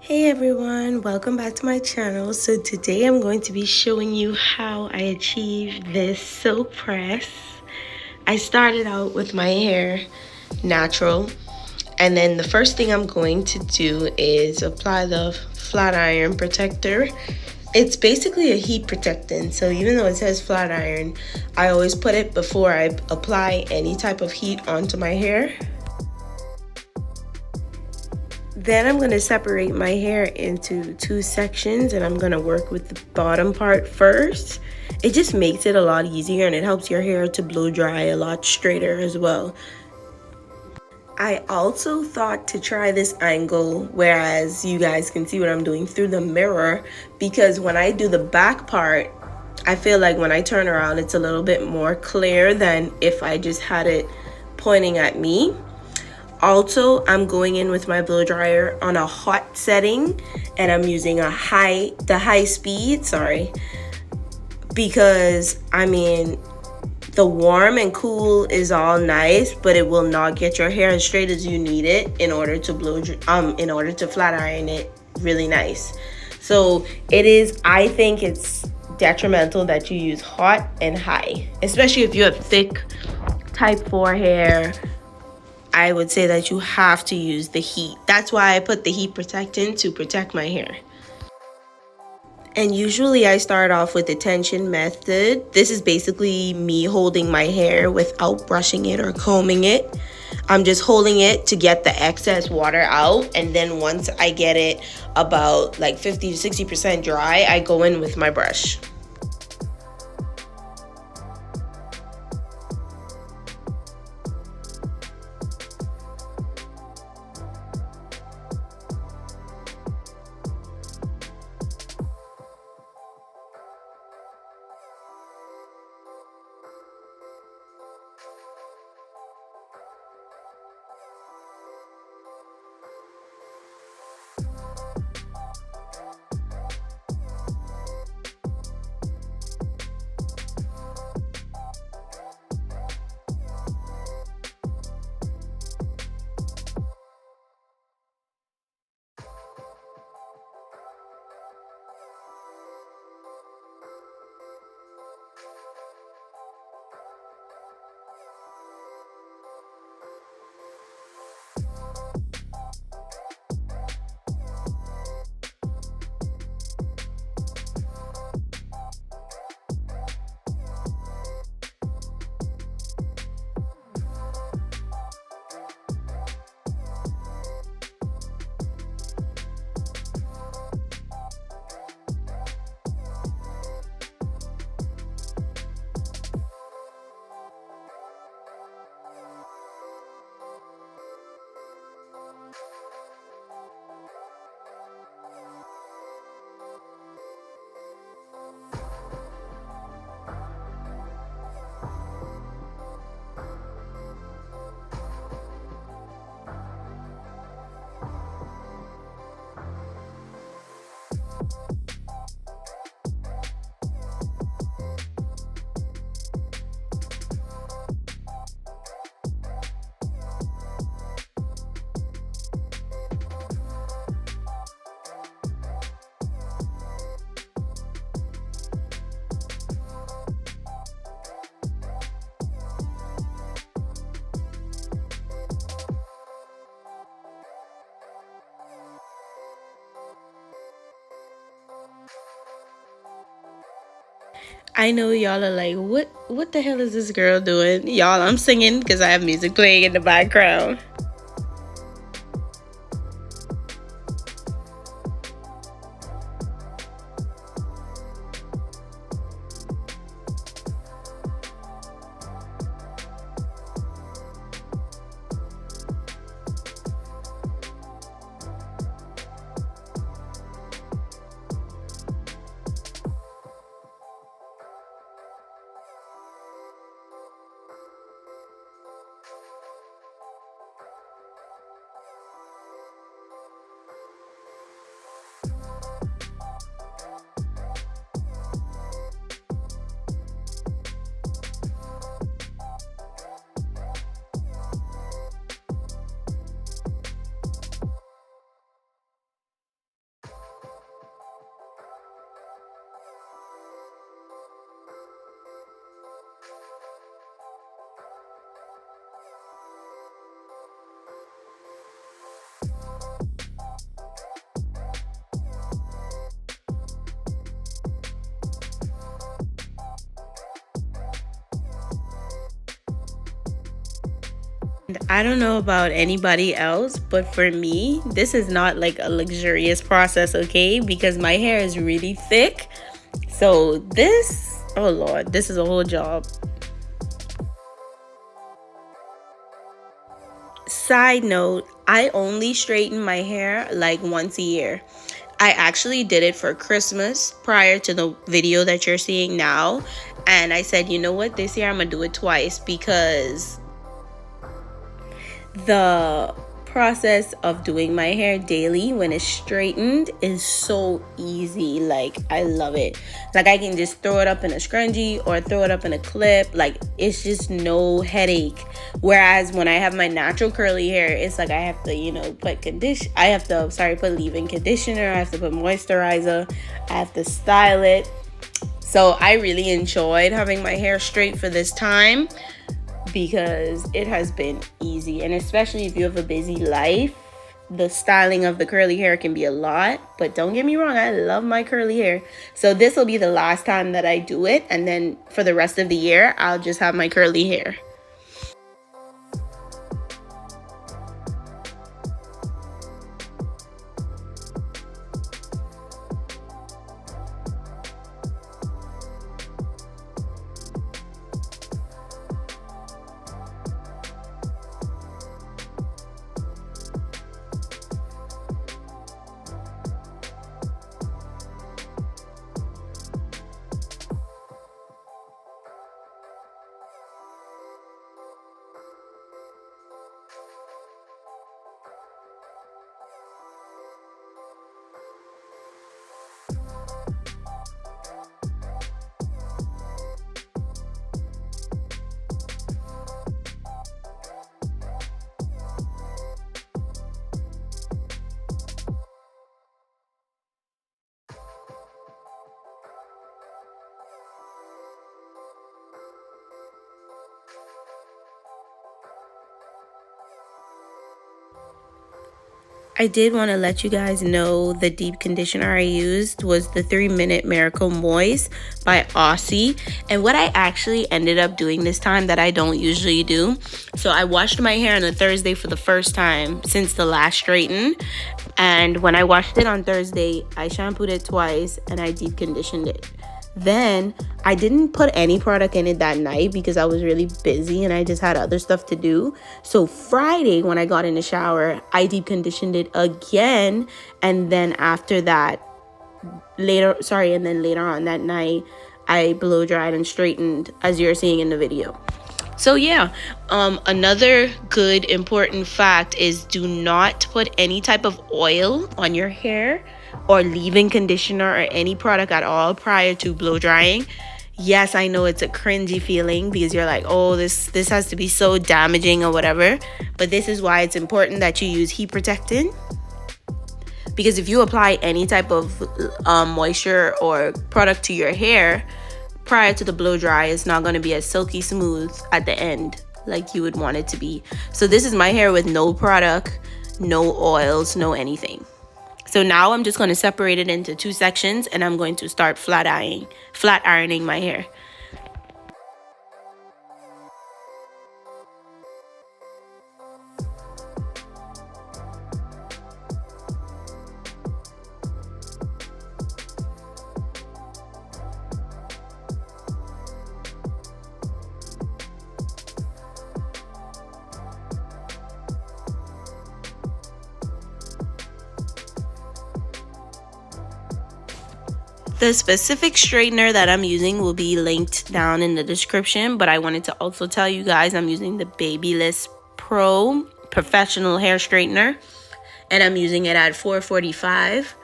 Hey everyone, welcome back to my channel. So today I'm going to be showing you how I achieved this silk press. I started out with my hair natural, and then the first thing I'm going to do is apply the flat iron protector. It's basically a heat protectant, so even though it says flat iron, I always put it before I apply any type of heat onto my hair. Then I'm going to separate my hair into two sections, and I'm going to work with the bottom part first. It just makes it a lot easier, and it helps your hair to blow dry a lot straighter as well. I also thought to try this angle, whereas you guys can see what I'm doing through the mirror, because when I do the back part, I feel like when I turn around it's a little bit more clear than if I just had it pointing at me. Also, I'm going in with my blow dryer on a hot setting, and I'm using the high speed, because I mean, the warm and cool is all nice, but it will not get your hair as straight as you need it in order to flat iron it really nice. So I think it's detrimental that you use hot and high, especially if you have thick type 4 hair. I would say that you have to use the heat. That's why I put the heat protectant to protect my hair. And usually I start off with the tension method. This is basically me holding my hair without brushing it or combing it. I'm just holding it to get the excess water out. And then once I get it about like 50 to 60% dry, I go in with my brush. I know y'all are like, what the hell is this girl doing? Y'all, I'm singing because I have music playing in the background. I don't know about anybody else, but for me, this is not like a luxurious process, okay? Because my hair is really thick. So this, oh Lord, this is a whole job. Side note, I only straighten my hair like once a year. I actually did it for Christmas prior to the video that you're seeing now. And I said, you know what, this year I'm gonna do it twice because the process of doing my hair daily when it's straightened is so easy. Like, I love it. Like, I can just throw it up in a scrunchie or throw it up in a clip. Like, it's just no headache. Whereas when I have my natural curly hair, it's like I have to, you know, put put leave-in conditioner, I have to put moisturizer, I have to style it. So I really enjoyed having my hair straight for this time, because it has been easy. And especially if you have a busy life, the styling of the curly hair can be a lot. But don't get me wrong, I love my curly hair. So this will be the last time that I do it, and then for the rest of the year I'll just have my curly hair. I did want to let you guys know the deep conditioner I used was the 3-Minute Miracle Moist by Aussie. And what I actually ended up doing this time that I don't usually do, so I washed my hair on a Thursday for the first time since the last straighten. And when I washed it on Thursday, I shampooed it twice and I deep conditioned it. Then I didn't put any product in it that night because I was really busy and I just had other stuff to do. So Friday, when I got in the shower, I deep conditioned it again. And then after that, later on that night, I blow dried and straightened, as you're seeing in the video. So yeah, another good important fact is do not put any type of oil on your hair or leave-in conditioner or any product at all prior to blow drying. Yes, I know it's a cringy feeling because you're like, oh, this has to be so damaging or whatever. But this is why it's important that you use heat protectant. Because if you apply any type of moisture or product to your hair prior to the blow dry, it's not going to be as silky smooth at the end like you would want it to be. So this is my hair with no product, no oils, no anything. So now I'm just going to separate it into 2 sections and I'm going to start flat ironing my hair. The specific straightener that I'm using will be linked down in the description, but I wanted to also tell you guys I'm using the Babyliss Pro Professional Hair Straightener, and I'm using it at 445.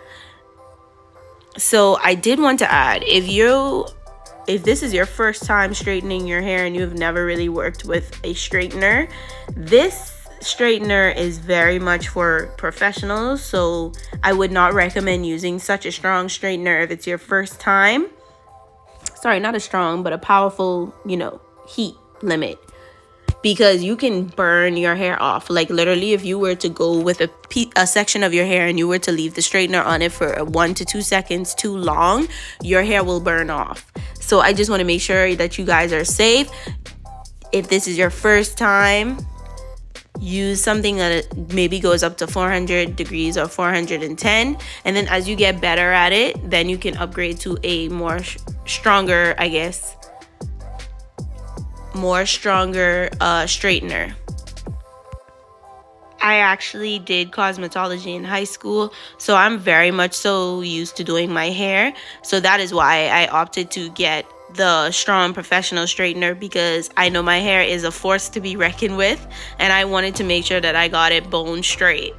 So I did want to add, if this is your first time straightening your hair and you've never really worked with a straightener, this straightener is very much for professionals, so I would not recommend using such a strong straightener if it's your first time. Sorry, not a strong, but a powerful, heat limit, because you can burn your hair off. Like literally, if you were to go with a section of your hair and you were to leave the straightener on it for 1 to 2 seconds too long, your hair will burn off. So I just want to make sure that you guys are safe. If this is your first time, use something that maybe goes up to 400 degrees or 410, and then as you get better at it, then you can upgrade to a more stronger, I guess, more stronger straightener. I actually did cosmetology in high school, so I'm very much so used to doing my hair. So that is why I opted to get the strong professional straightener, because I know my hair is a force to be reckoned with, and I wanted to make sure that I got it bone straight.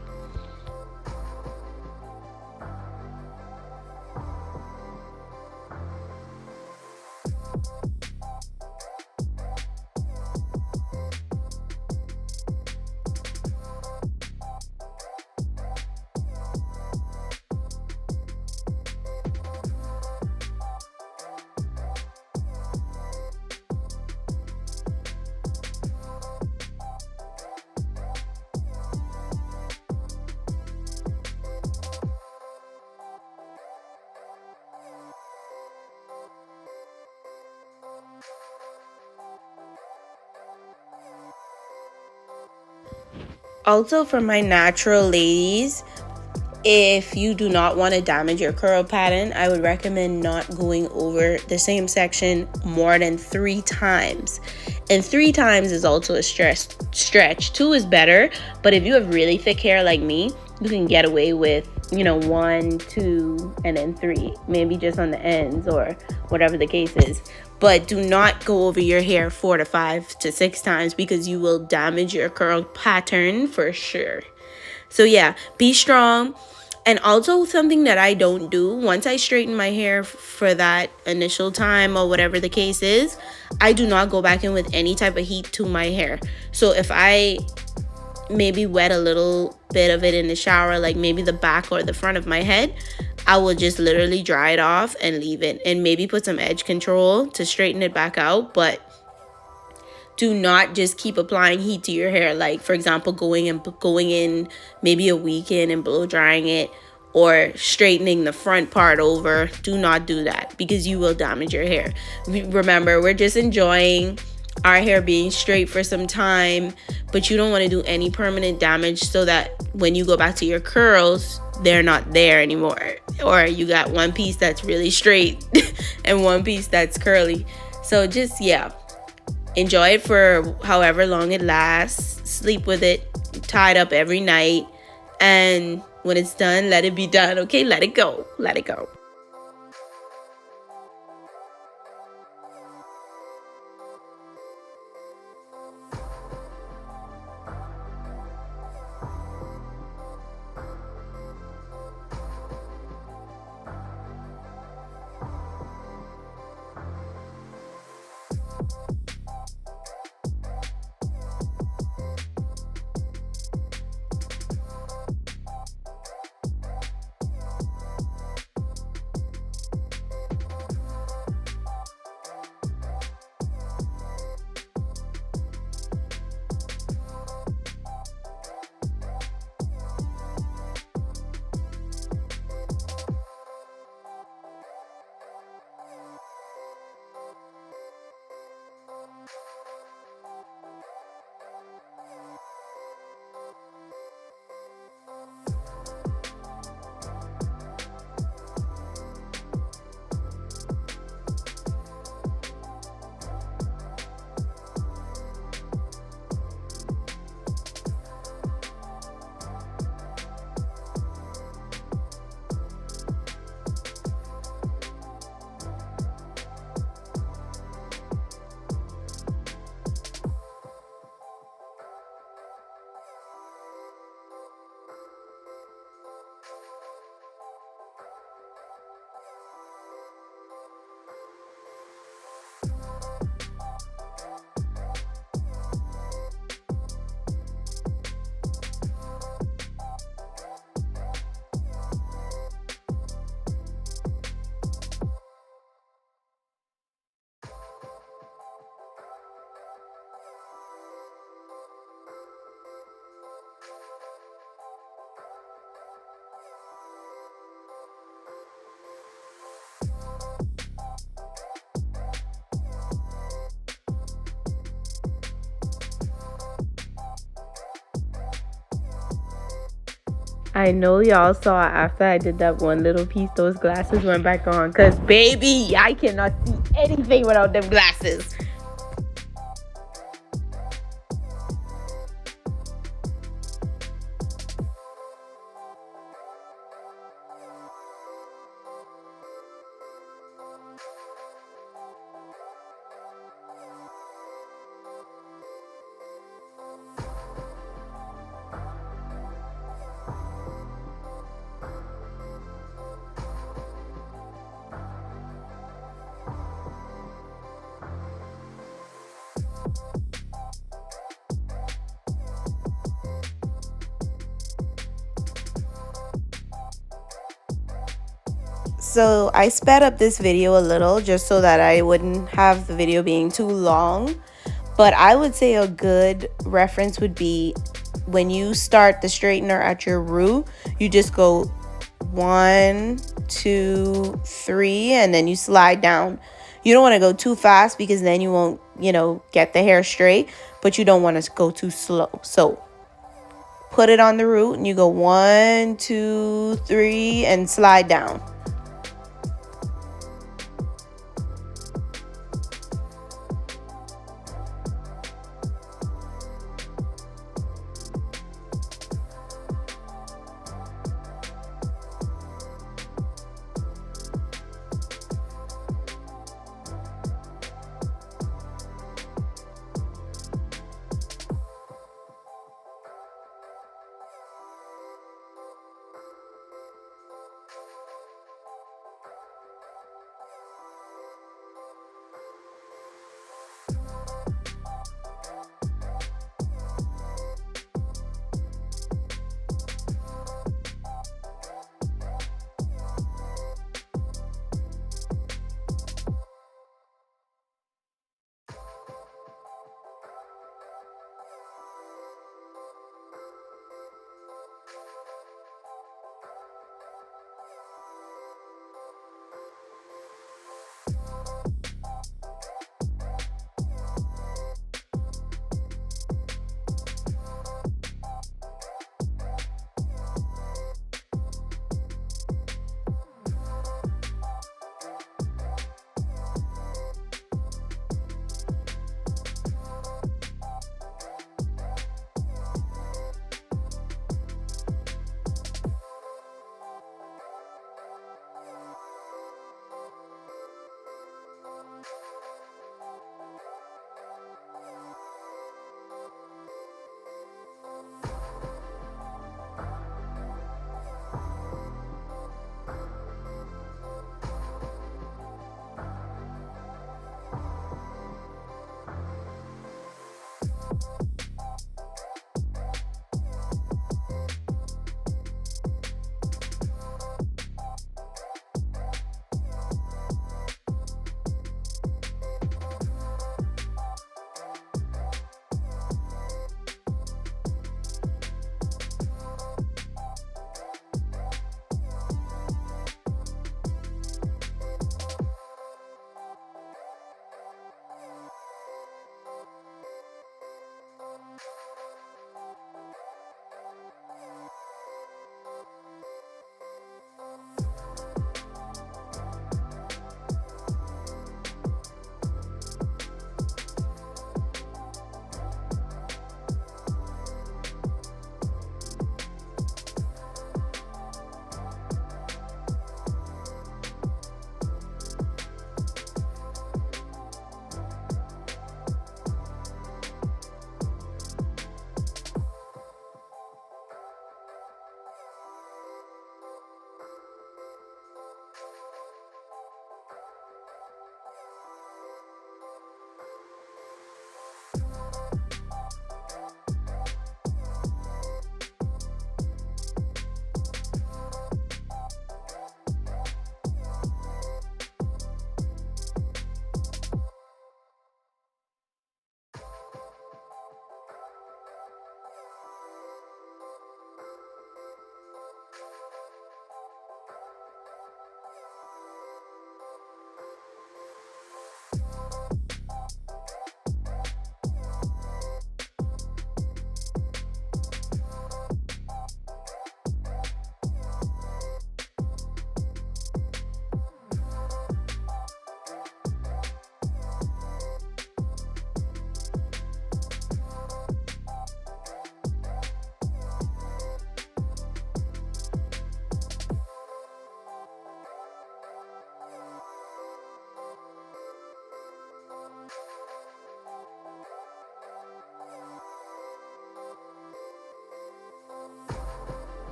Also, for my natural ladies, if you do not want to damage your curl pattern, I would recommend not going over the same section more than 3 times. And 3 times is also a stretch. 2 is better, but if you have really thick hair like me, you can get away with, 1, 2, and then 3. Maybe just on the ends or whatever the case is. But do not go over your hair 4 to 5 to 6 times, because you will damage your curl pattern for sure. So yeah, be strong. And also, something that I don't do, once I straighten my hair for that initial time or whatever the case is, I do not go back in with any type of heat to my hair. So if I maybe wet a little bit of it in the shower, like maybe the back or the front of my head, I will just literally dry it off and leave it, and maybe put some edge control to straighten it back out. But do not just keep applying heat to your hair. Like, for example, going in maybe a weekend and blow drying it, or straightening the front part over. Do not do that, because you will damage your hair. Remember, we're just enjoying our hair being straight for some time, but you don't want to do any permanent damage, so that when you go back to your curls, they're not there anymore. Or you got one piece that's really straight and one piece that's curly. So just, yeah. Enjoy it for however long it lasts. Sleep with it tied up every night. And when it's done, let it be done. Okay, let it go. Let it go. I know y'all saw after I did that one little piece, those glasses went back on. Because, baby, I cannot see anything without them glasses. So I sped up this video a little just so that I wouldn't have the video being too long. But I would say a good reference would be when you start the straightener at your root, you just go 1, 2, 3, and then you slide down. You don't want to go too fast because then you won't, get the hair straight, but you don't want to go too slow. So put it on the root and you go 1, 2, 3, and slide down.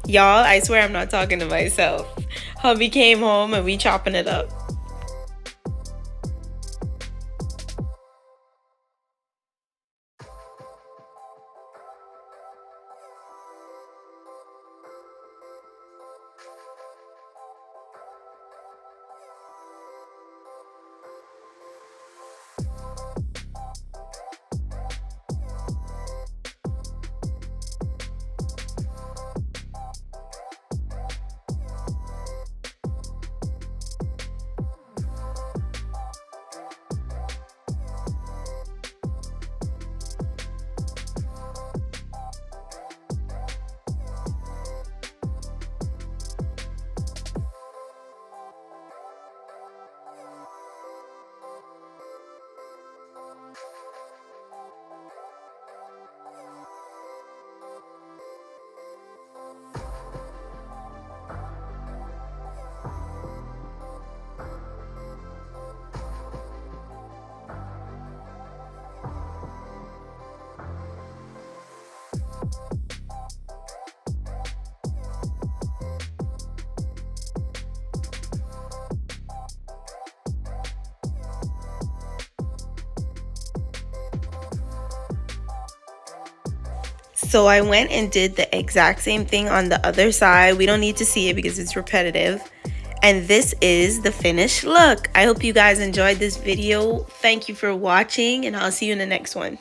Y'all, I swear I'm not talking to myself. Hubby came home and we chopping it up. So I went and did the exact same thing on the other side. We don't need to see it because it's repetitive. And this is the finished look. I hope you guys enjoyed this video. Thank you for watching, and I'll see you in the next one.